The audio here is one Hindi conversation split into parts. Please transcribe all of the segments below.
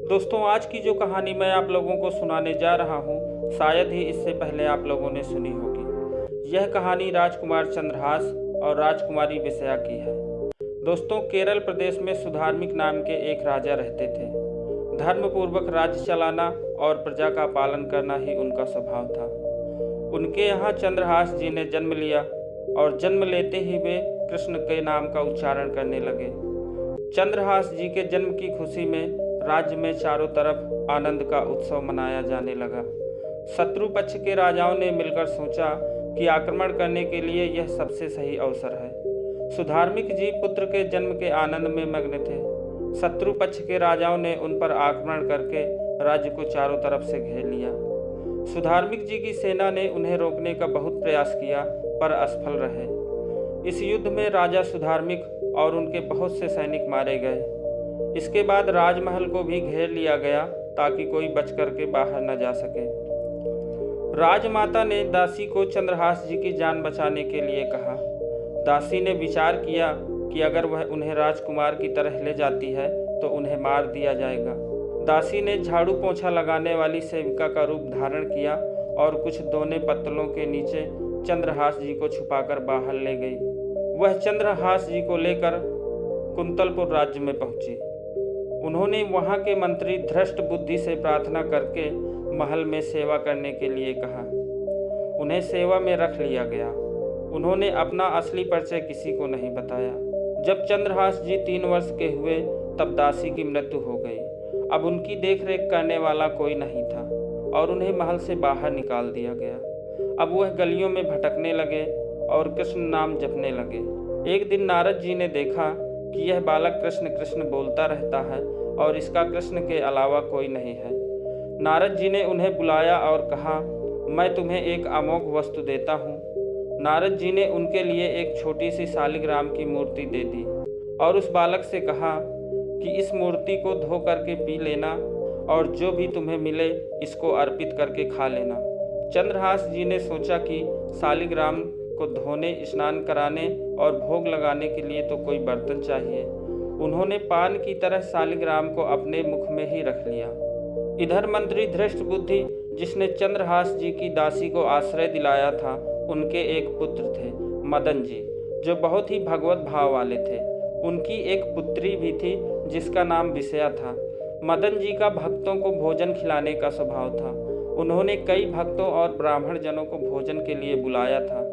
दोस्तों, आज की जो कहानी मैं आप लोगों को सुनाने जा रहा हूँ, शायद ही इससे पहले आप लोगों ने सुनी होगी। यह कहानी राजकुमार चंद्रहास और राजकुमारी विषया की है। दोस्तों, केरल प्रदेश में सुधार्मिक नाम के एक राजा रहते थे। धर्मपूर्वक राज्य चलाना और प्रजा का पालन करना ही उनका स्वभाव था। उनके यहाँ चंद्रहास जी ने जन्म लिया और जन्म लेते ही वे कृष्ण के नाम का उच्चारण करने लगे। चंद्रहास जी के जन्म की खुशी में राज्य में चारों तरफ आनंद का उत्सव मनाया जाने लगा। शत्रु पक्ष के राजाओं ने मिलकर सोचा कि आक्रमण करने के लिए यह सबसे सही अवसर है। सुधार्मिक जी पुत्र के जन्म के आनंद में मग्न थे। शत्रु पक्ष के राजाओं ने उन पर आक्रमण करके राज्य को चारों तरफ से घेर लिया। सुधार्मिक जी की सेना ने उन्हें रोकने का बहुत प्रयास किया, पर असफल रहे। इस युद्ध में राजा सुधार्मिक और उनके बहुत से सैनिक मारे गए। इसके बाद राजमहल को भी घेर लिया गया ताकि कोई बच करके बाहर न जा सके। राजमाता ने दासी को चंद्रहास जी की जान बचाने के लिए कहा। दासी ने विचार किया कि अगर वह उन्हें राजकुमार की तरह ले जाती है तो उन्हें मार दिया जाएगा। दासी ने झाड़ू पोंछा लगाने वाली सेविका का रूप धारण किया और कुछ दोने पत्तलों के नीचे चंद्रहास जी को छुपाकर बाहर ले गई। वह चंद्रहास जी को लेकर कुंतलपुर राज्य में पहुंची। उन्होंने वहां के मंत्री धृष्ट बुद्धि से प्रार्थना करके महल में सेवा करने के लिए कहा। उन्हें सेवा में रख लिया गया। उन्होंने अपना असली परिचय किसी को नहीं बताया। जब चंद्रहास जी 3 वर्ष के हुए तब दासी की मृत्यु हो गई। अब उनकी देखरेख करने वाला कोई नहीं था और उन्हें महल से बाहर निकाल दिया गया। अब वह गलियों में भटकने लगे और कृष्ण नाम जपने लगे। एक दिन नारद जी ने देखा कि यह बालक कृष्ण कृष्ण बोलता रहता है और इसका कृष्ण के अलावा कोई नहीं है। नारद जी ने उन्हें बुलाया और कहा, मैं तुम्हें एक अमोघ वस्तु देता हूँ। नारद जी ने उनके लिए एक छोटी सी शालिग्राम की मूर्ति दे दी और उस बालक से कहा कि इस मूर्ति को धो करके पी लेना और जो भी तुम्हें मिले इसको अर्पित करके खा लेना। चंद्रहास जी ने सोचा कि शालिग्राम को धोने, स्नान कराने और भोग लगाने के लिए तो कोई बर्तन चाहिए। उन्होंने पान की तरह शालिग्राम को अपने मुख में ही रख लिया। इधर मंत्री धृष्ट बुद्धि, जिसने चंद्रहास जी की दासी को आश्रय दिलाया था, उनके एक पुत्र थे मदन जी, जो बहुत ही भगवत भाव वाले थे। उनकी एक पुत्री भी थी जिसका नाम विषया था। मदन जी का भक्तों को भोजन खिलाने का स्वभाव था। उन्होंने कई भक्तों और ब्राह्मण जनों को भोजन के लिए बुलाया था।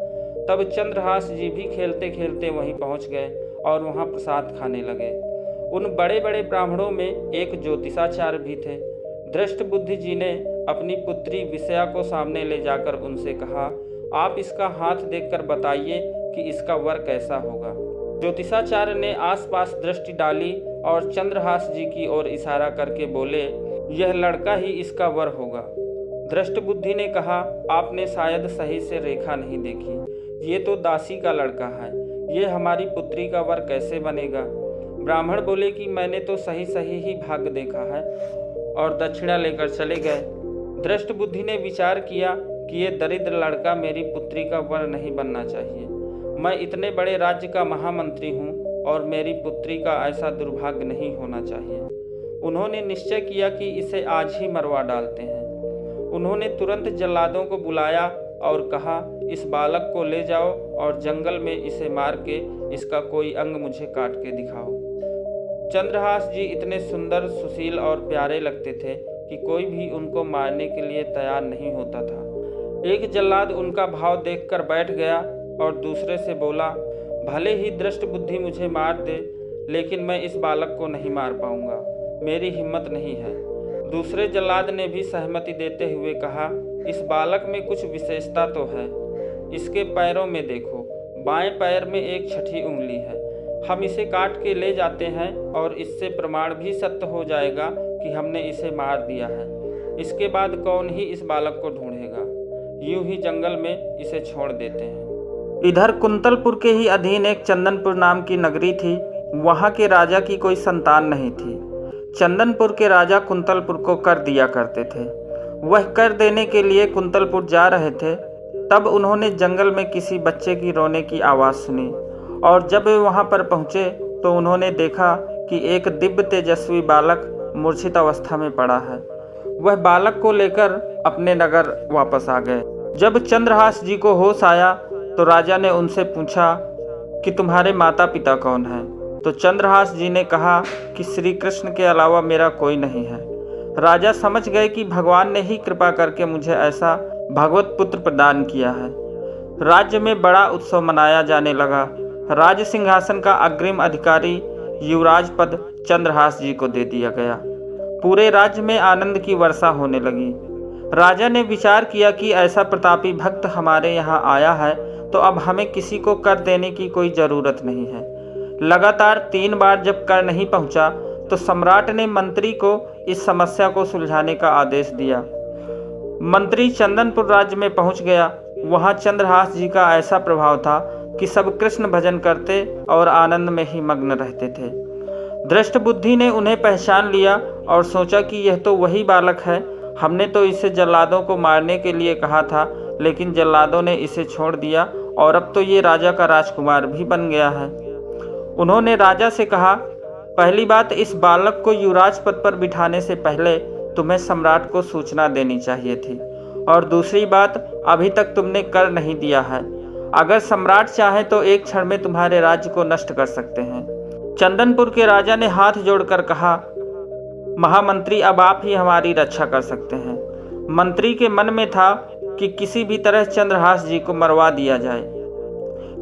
तब चंद्रहास जी भी खेलते खेलते वहीं पहुंच गए और वहां प्रसाद खाने लगे। उन बड़े बड़े ब्राह्मणों में एक ज्योतिषाचार्य भी थे। धृष्ट बुद्धि जी ने अपनी पुत्री विषया को सामने ले जाकर उनसे कहा, आप इसका हाथ देखकर बताइए कि इसका वर कैसा होगा। ज्योतिषाचार्य ने आसपास दृष्टि डाली और चंद्रहास जी की ओर इशारा करके बोले, यह लड़का ही इसका वर होगा। धृष्ट बुद्धि ने कहा, आपने शायद सही से रेखा नहीं देखी। ये तो दासी का लड़का है, ये हमारी पुत्री का वर कैसे बनेगा। ब्राह्मण बोले कि मैंने तो सही सही ही भाग्य देखा है और दक्षिणा लेकर चले गए। धृष्ट बुद्धि ने विचार किया कि ये दरिद्र लड़का मेरी पुत्री का वर नहीं बनना चाहिए। मैं इतने बड़े राज्य का महामंत्री हूँ और मेरी पुत्री का ऐसा दुर्भाग्य नहीं होना चाहिए। उन्होंने निश्चय किया कि इसे आज ही मरवा डालते हैं। उन्होंने तुरंत जल्लादों को बुलाया और कहा, इस बालक को ले जाओ और जंगल में इसे मार के इसका कोई अंग मुझे काट के दिखाओ। चंद्रहास जी इतने सुंदर, सुशील और प्यारे लगते थे कि कोई भी उनको मारने के लिए तैयार नहीं होता था। एक जल्लाद उनका भाव देखकर बैठ गया और दूसरे से बोला, भले ही दृष्ट बुद्धि मुझे मार दे, लेकिन मैं इस बालक को नहीं मार पाऊंगा, मेरी हिम्मत नहीं है। दूसरे जल्लाद ने भी सहमति देते हुए कहा, इस बालक में कुछ विशेषता तो है। इसके पैरों में देखो, बाएं पैर में एक छठी उंगली है। हम इसे काट के ले जाते हैं और इससे प्रमाण भी सत्य हो जाएगा कि हमने इसे मार दिया है। इसके बाद कौन ही इस बालक को ढूंढेगा। यूं ही जंगल में इसे छोड़ देते हैं। इधर कुंतलपुर के ही अधीन एक चंदनपुर नाम की नगरी थी। वहाँ के राजा की कोई संतान नहीं थी। चंदनपुर के राजा कुंतलपुर को कर दिया करते थे। वह कर देने के लिए कुंतलपुर जा रहे थे, तब उन्होंने जंगल में किसी बच्चे की रोने की आवाज़ सुनी और जब वे वहाँ पर पहुँचे तो उन्होंने देखा कि एक दिव्य तेजस्वी बालक मूर्छित अवस्था में पड़ा है। वह बालक को लेकर अपने नगर वापस आ गए। जब चंद्रहास जी को होश आया तो राजा ने उनसे पूछा कि तुम्हारे माता पिता कौन हैं? तो चंद्रहास जी ने कहा कि श्री कृष्ण के अलावा मेरा कोई नहीं है। राजा समझ गए कि भगवान ने ही कृपा करके मुझे ऐसा भगवत पुत्र प्रदान किया है। राज्य में बड़ा उत्सव मनाया जाने लगा। राज सिंहासन का अग्रिम अधिकारी युवराज पद चंद्रहास जी को दे दिया गया। पूरे राज्य में आनंद की वर्षा होने लगी। राजा ने विचार किया कि ऐसा प्रतापी भक्त हमारे यहाँ आया है तो अब हमें किसी को कर देने की कोई ज़रूरत नहीं है। लगातार 3 बार जब कर नहीं पहुँचा तो सम्राट ने मंत्री को इस समस्या को सुलझाने का आदेश दिया। मंत्री चंदनपुर राज्य में पहुँच गया। वहाँ चंद्रहास जी का ऐसा प्रभाव था कि सब कृष्ण भजन करते और आनंद में ही मग्न रहते थे। दृष्ट बुद्धि ने उन्हें पहचान लिया और सोचा कि यह तो वही बालक है। हमने तो इसे जल्लादों को मारने के लिए कहा था, लेकिन जल्लादों ने इसे छोड़ दिया और अब तो ये राजा का राजकुमार भी बन गया है। उन्होंने राजा से कहा, पहली बात, इस बालक को युवराज पद पर बिठाने से पहले तुम्हें सम्राट को सूचना देनी चाहिए थी, और दूसरी बात, अभी तक तुमने कर नहीं दिया है। अगर सम्राट चाहे तो एक क्षण में तुम्हारे राज्य को नष्ट कर सकते हैं। चंदनपुर के राजा ने हाथ जोड़कर कहा, महामंत्री, अब आप ही हमारी रक्षा कर सकते हैं। मंत्री के मन में था कि किसी भी तरह चंद्रहास जी को मरवा दिया जाए,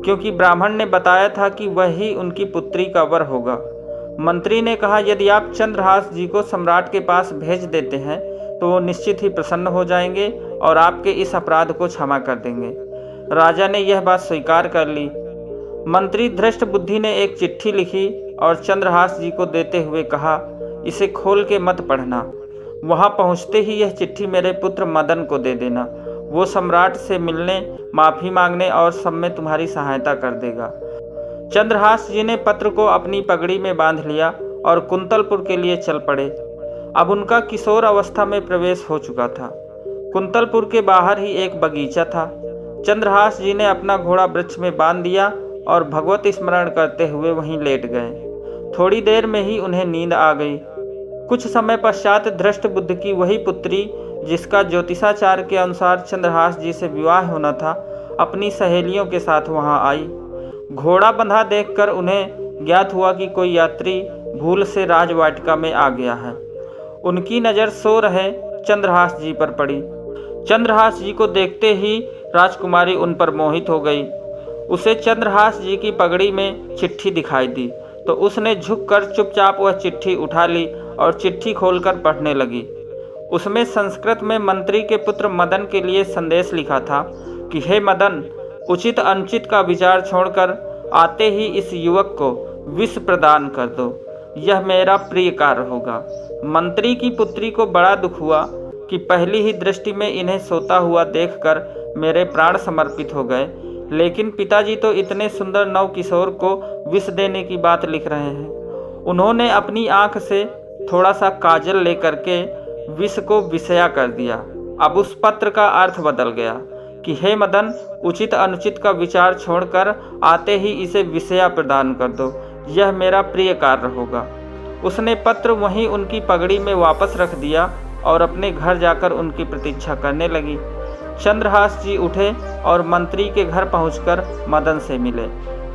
क्योंकि ब्राह्मण ने बताया था कि वही उनकी पुत्री का वर होगा। मंत्री ने कहा, यदि आप चंद्रहास जी को सम्राट के पास भेज देते हैं तो वो निश्चित ही प्रसन्न हो जाएंगे और आपके इस अपराध को क्षमा कर देंगे। राजा ने यह बात स्वीकार कर ली। मंत्री धृष्ट बुद्धि ने एक चिट्ठी लिखी और चंद्रहास जी को देते हुए कहा, इसे खोल के मत पढ़ना। वहां पहुंचते ही यह चिट्ठी मेरे पुत्र मदन को दे देना। वो सम्राट से मिलने, माफ़ी मांगने और सब में तुम्हारी सहायता कर देगा। चंद्रहास जी ने पत्र को अपनी पगड़ी में बांध लिया और कुंतलपुर के लिए चल पड़े। अब उनका किशोर अवस्था में प्रवेश हो चुका था। कुंतलपुर के बाहर ही एक बगीचा था। चंद्रहास जी ने अपना घोड़ा वृक्ष में बांध दिया और भगवत स्मरण करते हुए वहीं लेट गए। थोड़ी देर में ही उन्हें नींद आ गई। कुछ समय पश्चात धृष्ट बुद्ध की वही पुत्री, जिसका ज्योतिषाचार्य के अनुसार चंद्रहास जी से विवाह होना था, अपनी सहेलियों के साथ वहां आई। घोड़ा बंधा देखकर उन्हें ज्ञात हुआ कि कोई यात्री भूल से राजवाटिका में आ गया है। उनकी नज़र सो रहे चंद्रहास जी पर पड़ी। चंद्रहास जी को देखते ही राजकुमारी उन पर मोहित हो गई। उसे चंद्रहास जी की पगड़ी में चिट्ठी दिखाई दी तो उसने झुककर चुपचाप वह चिट्ठी उठा ली और चिट्ठी खोलकर पढ़ने लगी। उसमें संस्कृत में मंत्री के पुत्र मदन के लिए संदेश लिखा था कि हे मदन, उचित अनुचित का विचार छोड़कर आते ही इस युवक को विष प्रदान कर दो। यह मेरा प्रिय कार्य होगा। मंत्री की पुत्री को बड़ा दुख हुआ कि पहली ही दृष्टि में इन्हें सोता हुआ देखकर मेरे प्राण समर्पित हो गए, लेकिन पिताजी तो इतने सुंदर नव किशोर को विष देने की बात लिख रहे हैं। उन्होंने अपनी आंख से थोड़ा सा काजल लेकर के विष को विषया कर दिया। अब उस पत्र का अर्थ बदल गया कि हे मदन, उचित अनुचित का विचार छोड़कर आते ही इसे विषया प्रदान कर दो। यह मेरा प्रिय कार्य होगा। उसने पत्र वहीं उनकी पगड़ी में वापस रख दिया और अपने घर जाकर उनकी प्रतीक्षा करने लगी। चंद्रहास जी उठे और मंत्री के घर पहुंचकर मदन से मिले।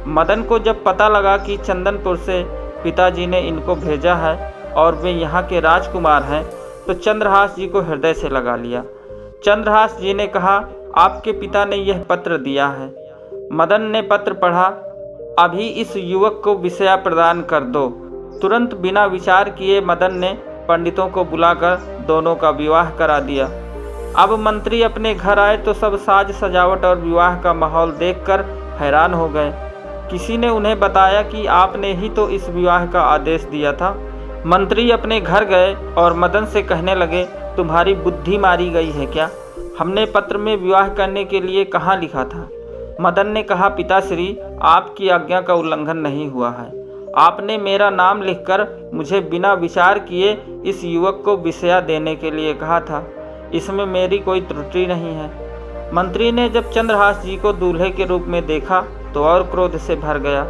मदन को जब पता लगा कि चंदनपुर से पिताजी ने इनको भेजा है और वे यहाँ के राजकुमार हैं, तो चंद्रहास जी को हृदय से लगा लिया। चंद्रहास जी ने कहा, आपके पिता ने यह पत्र दिया है। मदन ने पत्र पढ़ा, अभी इस युवक को विषया प्रदान कर दो। तुरंत बिना विचार किए मदन ने पंडितों को बुलाकर दोनों का विवाह करा दिया। अब मंत्री अपने घर आए तो सब साज सजावट और विवाह का माहौल देखकर हैरान हो गए। किसी ने उन्हें बताया कि आपने ही तो इस विवाह का आदेश दिया था। मंत्री अपने घर गए और मदन से कहने लगे, तुम्हारी बुद्धि मारी गई है क्या? हमने पत्र में विवाह करने के लिए कहाँ लिखा था? मदन ने कहा, पिताश्री, आपकी आज्ञा का उल्लंघन नहीं हुआ है। आपने मेरा नाम लिखकर मुझे बिना विचार किए इस युवक को विषया देने के लिए कहा था। इसमें मेरी कोई त्रुटि नहीं है। मंत्री ने जब चंद्रहास जी को दूल्हे के रूप में देखा तो और क्रोध से भर गया।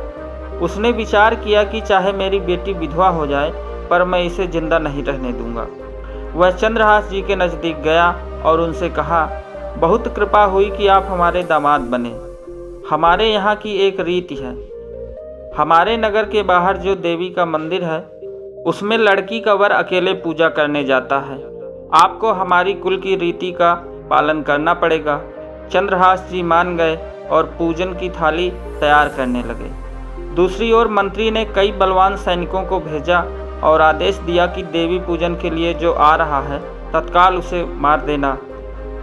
उसने विचार किया कि चाहे मेरी बेटी विधवा हो जाए पर मैं इसे जिंदा नहीं रहने दूंगा। वह चंद्रहास जी के नज़दीक गया और उनसे कहा, बहुत कृपा हुई कि आप हमारे दामाद बने। हमारे यहाँ की एक रीति है, हमारे नगर के बाहर जो देवी का मंदिर है उसमें लड़की का वर अकेले पूजा करने जाता है। आपको हमारी कुल की रीति का पालन करना पड़ेगा। चंद्रहास जी मान गए और पूजन की थाली तैयार करने लगे। दूसरी ओर मंत्री ने कई बलवान सैनिकों को भेजा और आदेश दिया कि देवी पूजन के लिए जो आ रहा है तत्काल उसे मार देना।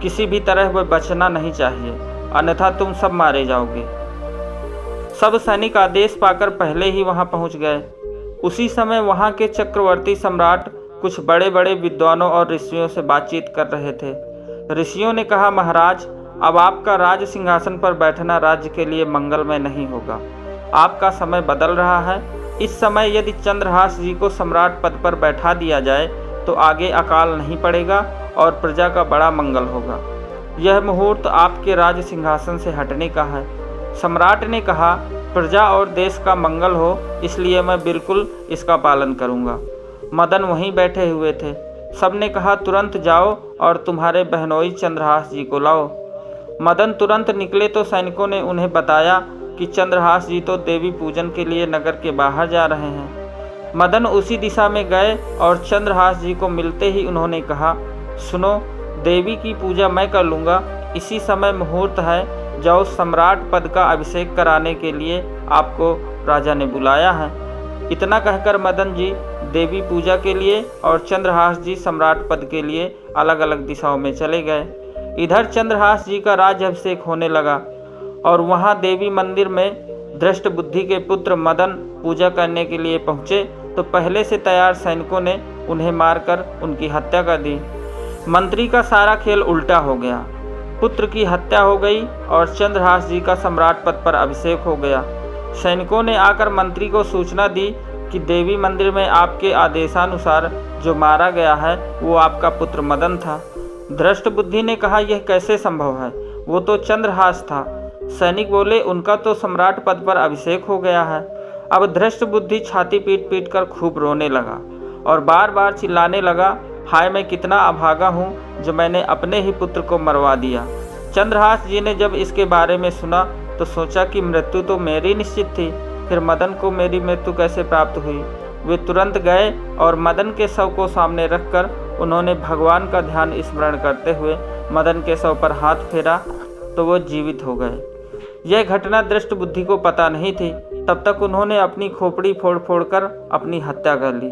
किसी भी तरह वह बचना नहीं चाहिए, अन्यथा तुम सब मारे जाओगे। सब सैनिक आदेश पाकर पहले ही वहां पहुंच गए। उसी समय वहां के चक्रवर्ती सम्राट कुछ बड़े बड़े विद्वानों और ऋषियों से बातचीत कर रहे थे। ऋषियों ने कहा, महाराज, अब आपका राज सिंहासन पर बैठना राज्य के लिए मंगलमय नहीं होगा। आपका समय बदल रहा है। इस समय यदि चंद्रहास जी को सम्राट पद पर बैठा दिया जाए तो आगे अकाल नहीं पड़ेगा और प्रजा का बड़ा मंगल होगा। यह मुहूर्त आपके राज सिंहासन से हटने का है। सम्राट ने कहा, प्रजा और देश का मंगल हो, इसलिए मैं बिल्कुल इसका पालन करूंगा। मदन वहीं बैठे हुए थे। सबने कहा, तुरंत जाओ और तुम्हारे बहनोई चंद्रहास जी को लाओ। मदन तुरंत निकले तो सैनिकों ने उन्हें बताया कि चंद्रहास जी तो देवी पूजन के लिए नगर के बाहर जा रहे हैं। मदन उसी दिशा में गए और चंद्रहास जी को मिलते ही उन्होंने कहा, सुनो, देवी की पूजा मैं कर लूँगा। इसी समय मुहूर्त है, जाओ, सम्राट पद का अभिषेक कराने के लिए आपको राजा ने बुलाया है। इतना कहकर मदन जी देवी पूजा के लिए और चंद्रहास जी सम्राट पद के लिए अलग अलग दिशाओं में चले गए। इधर चंद्रहास जी का राज्याभिषेक होने लगा और वहां देवी मंदिर में दृष्ट बुद्धि के पुत्र मदन पूजा करने के लिए पहुंचे तो पहले से तैयार सैनिकों ने उन्हें मारकर उनकी हत्या कर दी। मंत्री का सारा खेल उल्टा हो गया। पुत्र की हत्या हो गई और चंद्रहास जी का सम्राट पद पर अभिषेक हो गया। सैनिकों ने आकर मंत्री को सूचना दी कि देवी मंदिर में आपके आदेशानुसार जो मारा गया है वो आपका पुत्र मदन था। दृष्ट बुद्धि ने कहा, यह कैसे संभव है? वो तो चंद्रहास था। सैनिक बोले, उनका तो सम्राट पद पर अभिषेक हो गया है। अब दृष्ट बुद्धि छाती पीट पीट कर खूब रोने लगा और बार बार चिल्लाने लगा, हाय, मैं कितना अभागा हूँ जो मैंने अपने ही पुत्र को मरवा दिया। चंद्रहास जी ने जब इसके बारे में सुना तो सोचा कि मृत्यु तो मेरी निश्चित थी, फिर मदन को मेरी मृत्यु कैसे प्राप्त हुई। वे तुरंत गए और मदन के शव को सामने रखकर उन्होंने भगवान का ध्यान स्मरण करते हुए मदन के शव पर हाथ फेरा तो वो जीवित हो गए। यह घटना दृष्ट बुद्धि को पता नहीं थी। तब तक उन्होंने अपनी खोपड़ी फोड़ फोड़ कर अपनी हत्या कर ली।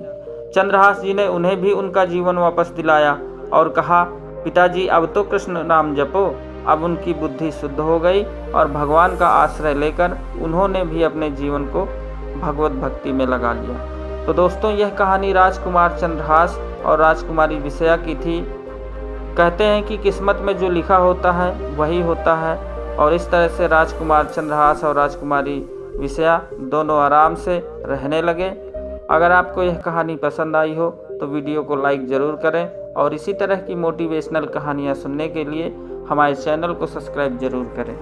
चंद्रहास जी ने उन्हें भी उनका जीवन वापस दिलाया और कहा, पिताजी, अब तो कृष्ण नाम जपो। अब उनकी बुद्धि शुद्ध हो गई और भगवान का आश्रय लेकर उन्होंने भी अपने जीवन को भगवत भक्ति में लगा लिया। तो दोस्तों, यह कहानी राजकुमार चंद्रहास और राजकुमारी विषया की थी। कहते हैं कि किस्मत में जो लिखा होता है वही होता है और इस तरह से राजकुमार चंद्रहास और राजकुमारी विषया दोनों आराम से रहने लगे। अगर आपको यह कहानी पसंद आई हो तो वीडियो को लाइक ज़रूर करें और इसी तरह की मोटिवेशनल कहानियाँ सुनने के लिए हमारे चैनल को सब्सक्राइब ज़रूर करें।